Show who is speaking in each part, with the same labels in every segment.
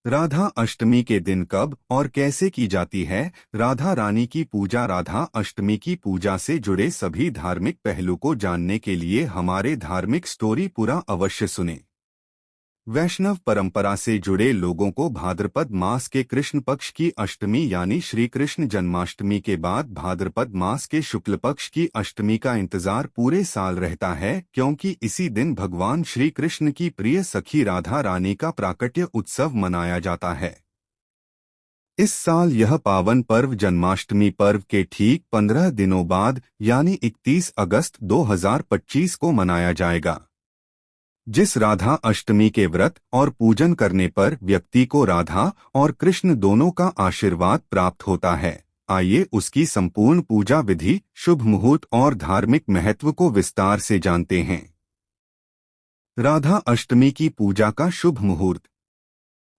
Speaker 1: राधा अष्टमी के दिन कब और कैसे की जाती है? राधा रानी की पूजा। राधा अष्टमी की पूजा से जुड़े सभी धार्मिक पहलू को जानने के लिए हमारे धार्मिक स्टोरी पूरा अवश्य सुने। वैष्णव परंपरा से जुड़े लोगों को भाद्रपद मास के कृष्ण पक्ष की अष्टमी यानी श्री कृष्ण जन्माष्टमी के बाद भाद्रपद मास के शुक्ल पक्ष की अष्टमी का इंतजार पूरे साल रहता है, क्योंकि इसी दिन भगवान श्री कृष्ण की प्रिय सखी राधा रानी का प्राकट्य उत्सव मनाया जाता है। इस साल यह पावन पर्व जन्माष्टमी पर्व के ठीक 15 दिनों बाद यानी 31 अगस्त 2025 को मनाया जाएगा। जिस राधा अष्टमी के व्रत और पूजन करने पर व्यक्ति को राधा और कृष्ण दोनों का आशीर्वाद प्राप्त होता है, आइए उसकी संपूर्ण पूजा विधि, शुभ मुहूर्त और धार्मिक महत्व को विस्तार से जानते हैं। राधा अष्टमी की पूजा का शुभ मुहूर्त।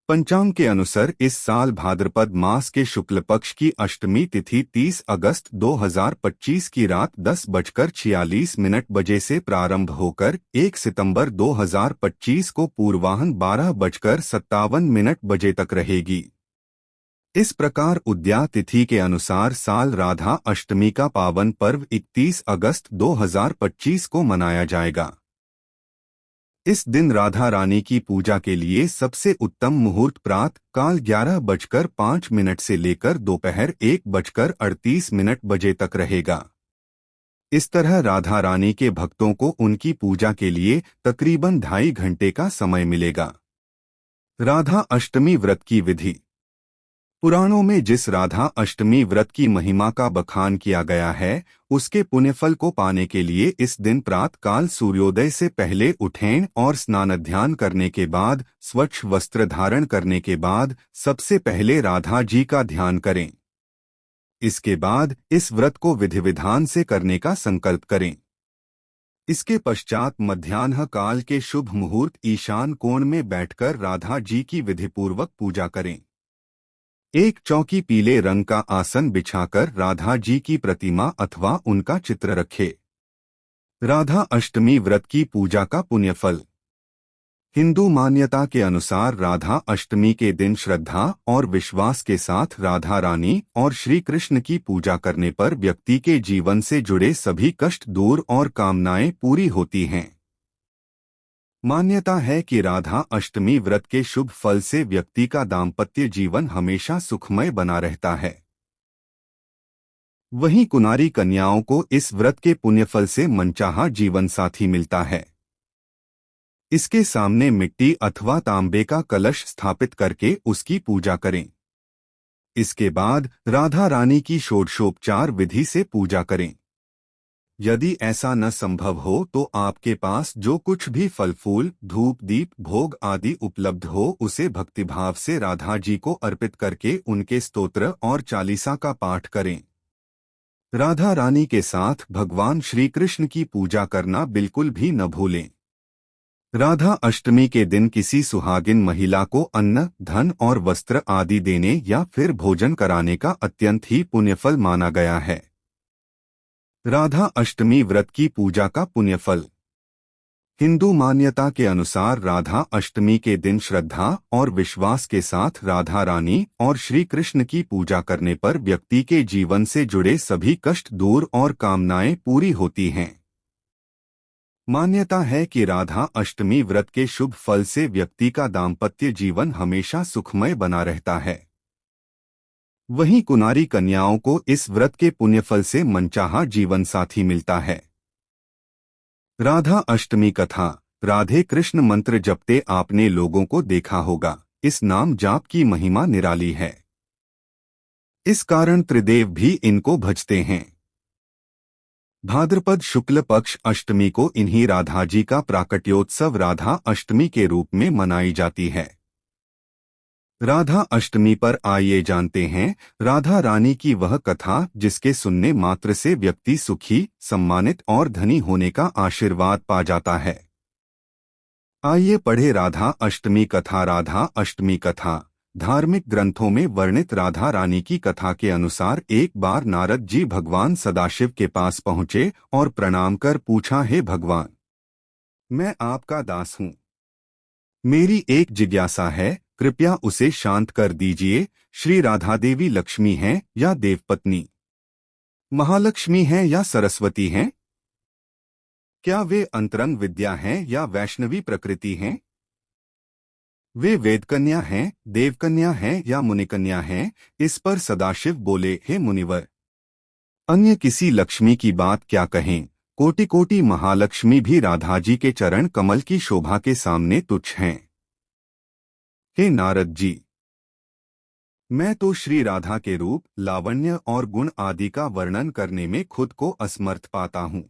Speaker 1: पंचांग के अनुसार इस साल भाद्रपद मास के शुक्ल पक्ष की अष्टमी तिथि 30 अगस्त 2025 की रात 10:46 बजे से प्रारंभ होकर 1 सितंबर 2025 को पूर्वाह्न 12:57 बजे तक रहेगी। इस प्रकार उद्या तिथि के अनुसार साल राधा अष्टमी का पावन पर्व 31 अगस्त 2025 को मनाया जाएगा। इस दिन राधा रानी की पूजा के लिए सबसे उत्तम मुहूर्त प्रातः काल 11:05 से लेकर दोपहर 1:38 बजे तक रहेगा। इस तरह राधा रानी के भक्तों को उनकी पूजा के लिए तकरीबन 2.5 घंटे का समय मिलेगा। राधा अष्टमी व्रत की विधि। पुराणों में जिस राधा अष्टमी व्रत की महिमा का बखान किया गया है, उसके पुण्यफल को पाने के लिए इस दिन प्रातः काल सूर्योदय से पहले उठें और स्नानाध्यान करने के बाद स्वच्छ वस्त्र धारण करने के बाद सबसे पहले राधा जी का ध्यान करें। इसके बाद इस व्रत को विधि विधान से करने का संकल्प करें। इसके पश्चात मध्याह्न काल के शुभ मुहूर्त ईशान कोण में बैठकर राधा जी की विधिपूर्वक पूजा करें। एक चौकी पीले रंग का आसन बिछाकर राधा जी की प्रतिमा अथवा उनका चित्र रखे। राधा अष्टमी व्रत की पूजा का पुण्यफल। हिंदू मान्यता के अनुसार राधा अष्टमी के दिन श्रद्धा और विश्वास के साथ राधा रानी और श्री कृष्ण की पूजा करने पर व्यक्ति के जीवन से जुड़े सभी कष्ट दूर और कामनाएं पूरी होती हैं। मान्यता है कि राधा अष्टमी व्रत के शुभ फल से व्यक्ति का दाम्पत्य जीवन हमेशा सुखमय बना रहता है। वहीं कुंवारी कन्याओं को इस व्रत के पुण्यफल से मनचाहा जीवन साथी मिलता है। इसके सामने मिट्टी अथवा तांबे का कलश स्थापित करके उसकी पूजा करें। इसके बाद राधा रानी की षोडशोपचार विधि से पूजा करें। यदि ऐसा न संभव हो तो आपके पास जो कुछ भी फल फूल, धूप, दीप, भोग आदि उपलब्ध हो उसे भक्तिभाव से राधा जी को अर्पित करके उनके स्तोत्र और चालीसा का पाठ करें। राधा रानी के साथ भगवान श्री कृष्ण की पूजा करना बिल्कुल भी न भूलें। राधा अष्टमी के दिन किसी सुहागिन महिला को अन्न, धन और वस्त्र आदि देने या फिर भोजन कराने का अत्यंत ही पुण्यफल माना गया है। राधा अष्टमी व्रत की पूजा का पुण्यफल। हिंदू मान्यता के अनुसार राधा अष्टमी के दिन श्रद्धा और विश्वास के साथ राधा रानी और श्री कृष्ण की पूजा करने पर व्यक्ति के जीवन से जुड़े सभी कष्ट दूर और कामनाएं पूरी होती हैं। मान्यता है कि राधा अष्टमी व्रत के शुभ फल से व्यक्ति का दाम्पत्य जीवन हमेशा सुखमय बना रहता है। वहीं कुंवारी कन्याओं को इस व्रत के पुण्यफल से मनचाहा जीवन साथी मिलता है। राधा अष्टमी कथा। राधे कृष्ण मंत्र जपते आपने लोगों को देखा होगा। इस नाम जाप की महिमा निराली है। इस कारण त्रिदेव भी इनको भजते हैं। भाद्रपद शुक्ल पक्ष अष्टमी को इन्हीं राधा जी का प्राकट्योत्सव राधा अष्टमी के रूप में मनाई जाती है। राधा अष्टमी पर आइए जानते हैं राधा रानी की वह कथा जिसके सुनने मात्र से व्यक्ति सुखी, सम्मानित और धनी होने का आशीर्वाद पा जाता है। आइए पढ़े राधा अष्टमी कथा। राधा अष्टमी कथा धार्मिक ग्रंथों में वर्णित राधा रानी की कथा के अनुसार एक बार नारद जी भगवान सदाशिव के पास पहुँचे और प्रणाम कर पूछा, हे भगवान, मैं आपका दास हूँ। मेरी एक जिज्ञासा है, कृपया उसे शांत कर दीजिए। श्री राधा देवी लक्ष्मी हैं या देवपत्नी? महालक्ष्मी हैं या सरस्वती हैं? क्या वे अंतरंग विद्या हैं या वैष्णवी प्रकृति हैं? वे वेदकन्या हैं, देवकन्या हैं या मुनिकन्या हैं? इस पर सदाशिव बोले, हे मुनिवर, अन्य किसी लक्ष्मी की बात क्या कहें। कोटि कोटि महालक्ष्मी भी राधा जी के चरण कमल की शोभा के सामने तुच्छ हैं। हे नारद जी, मैं तो श्री राधा के रूप, लावण्य और गुण आदि का वर्णन करने में खुद को असमर्थ पाता हूँ।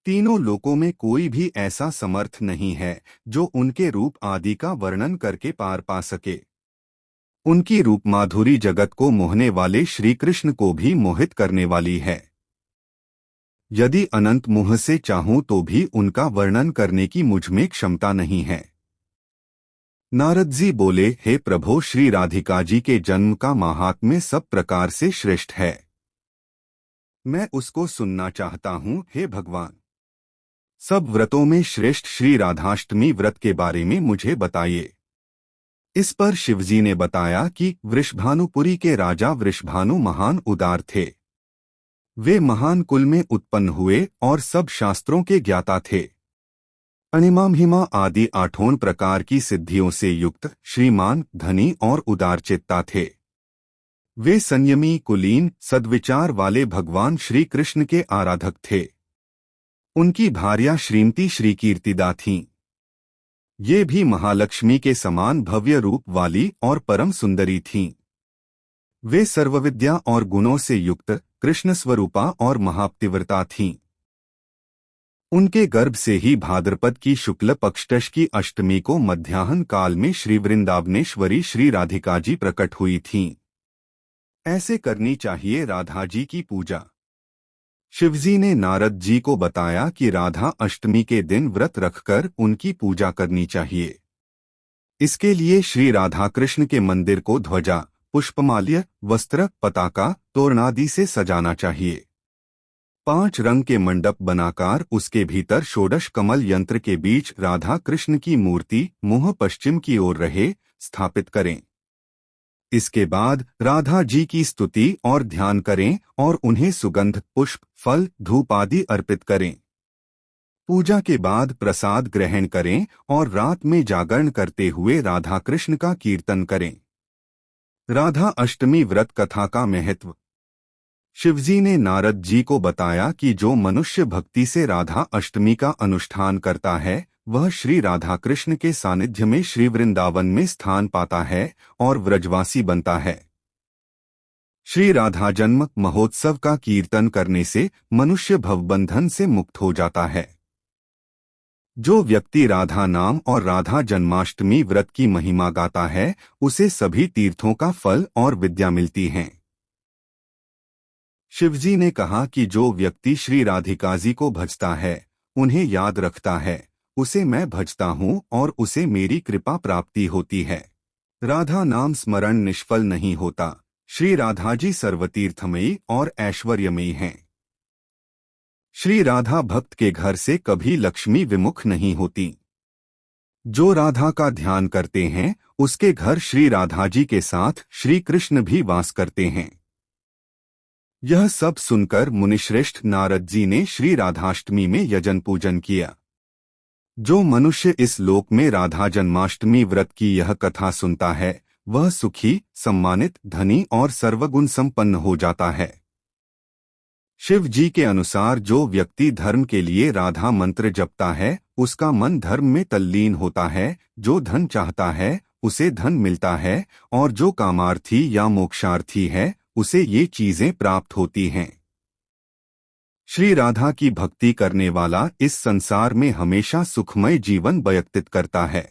Speaker 1: तीनों लोकों में कोई भी ऐसा समर्थ नहीं है जो उनके रूप आदि का वर्णन करके पार पा सके। उनकी रूप माधुरी जगत को मोहने वाले श्री कृष्ण को भी मोहित करने वाली है। यदि अनंत मोह से चाहूं तो भी उनका वर्णन करने की मुझमें क्षमता नहीं है। नारद जी बोले, हे प्रभो, श्री राधिका जी के जन्म का महात्म्य सब प्रकार से श्रेष्ठ है। मैं उसको सुनना चाहता हूँ। हे भगवान, सब व्रतों में श्रेष्ठ श्री राधाष्टमी व्रत के बारे में मुझे बताइए। इस पर शिवजी ने बताया कि वृषभानुपुरी के राजा वृषभानु महान उदार थे। वे महान कुल में उत्पन्न हुए और सब शास्त्रों के ज्ञाता थे। अणिमा महिमा आदि 8 प्रकार की सिद्धियों से युक्त, श्रीमान, धनी और उदारचित्ता थे। वे संयमी, कुलीन, सद्विचार वाले भगवान श्री कृष्ण के आराधक थे। उनकी भार्या श्रीमती श्री कीर्तिदा थीं। ये भी महालक्ष्मी के समान भव्य रूप वाली और परम सुंदरी थीं। वे सर्वविद्या और गुणों से युक्त, कृष्ण स्वरूपा और महापतिव्रता थीं। उनके गर्भ से ही भाद्रपद की शुक्ल पक्षदश की अष्टमी को मध्याह्न काल में श्री वृंदावनेश्वरी श्री राधिका जी प्रकट हुई थीं। ऐसे करनी चाहिए राधा जी की पूजा। शिवजी ने नारद जी को बताया कि राधा अष्टमी के दिन व्रत रखकर उनकी पूजा करनी चाहिए। इसके लिए श्री राधा कृष्ण के मंदिर को ध्वजा, पुष्पमाल्य, वस्त्र, पताका, तोरणादि से सजाना चाहिए। 5 रंग के मंडप बनाकर उसके भीतर षोडश कमल यंत्र के बीच राधा कृष्ण की मूर्ति मुंह पश्चिम की ओर रहे स्थापित करें। इसके बाद राधा जी की स्तुति और ध्यान करें और उन्हें सुगंध, पुष्प, फल, धूप आदि अर्पित करें। पूजा के बाद प्रसाद ग्रहण करें और रात में जागरण करते हुए राधा कृष्ण का कीर्तन करें। राधा अष्टमी व्रत कथा का महत्व। शिवजी ने नारद जी को बताया कि जो मनुष्य भक्ति से राधा अष्टमी का अनुष्ठान करता है वह श्री राधा कृष्ण के सानिध्य में श्री वृंदावन में स्थान पाता है और व्रजवासी बनता है। श्री राधा जन्म महोत्सव का कीर्तन करने से मनुष्य भवबंधन से मुक्त हो जाता है। जो व्यक्ति राधा नाम और राधा जन्माष्टमी व्रत की महिमा गाता है उसे सभी तीर्थों का फल और विद्या मिलती हैं। शिवजी ने कहा कि जो व्यक्ति श्री राधिका जी को भजता है, उन्हें याद रखता है, उसे मैं भजता हूँ और उसे मेरी कृपा प्राप्ति होती है। राधा नाम स्मरण निष्फल नहीं होता। श्री राधा जी सर्वतीर्थमयी और ऐश्वर्यमयी हैं। श्री राधा भक्त के घर से कभी लक्ष्मी विमुख नहीं होती। जो राधा का ध्यान करते हैं उसके घर श्री राधा जी के साथ श्री कृष्ण भी वास करते हैं। यह सब सुनकर मुनिश्रेष्ठ नारद जी ने श्री राधाष्टमी में यजन पूजन किया। जो मनुष्य इस लोक में राधा जन्माष्टमी व्रत की यह कथा सुनता है वह सुखी, सम्मानित, धनी और सर्वगुण संपन्न हो जाता है। शिव जी के अनुसार जो व्यक्ति धर्म के लिए राधा मंत्र जपता है उसका मन धर्म में तल्लीन होता है। जो धन चाहता है उसे धन मिलता है और जो कामार्थी या मोक्षार्थी है उसे ये चीजें प्राप्त होती हैं। श्री राधा की भक्ति करने वाला इस संसार में हमेशा सुखमय जीवन व्यतीत करता है।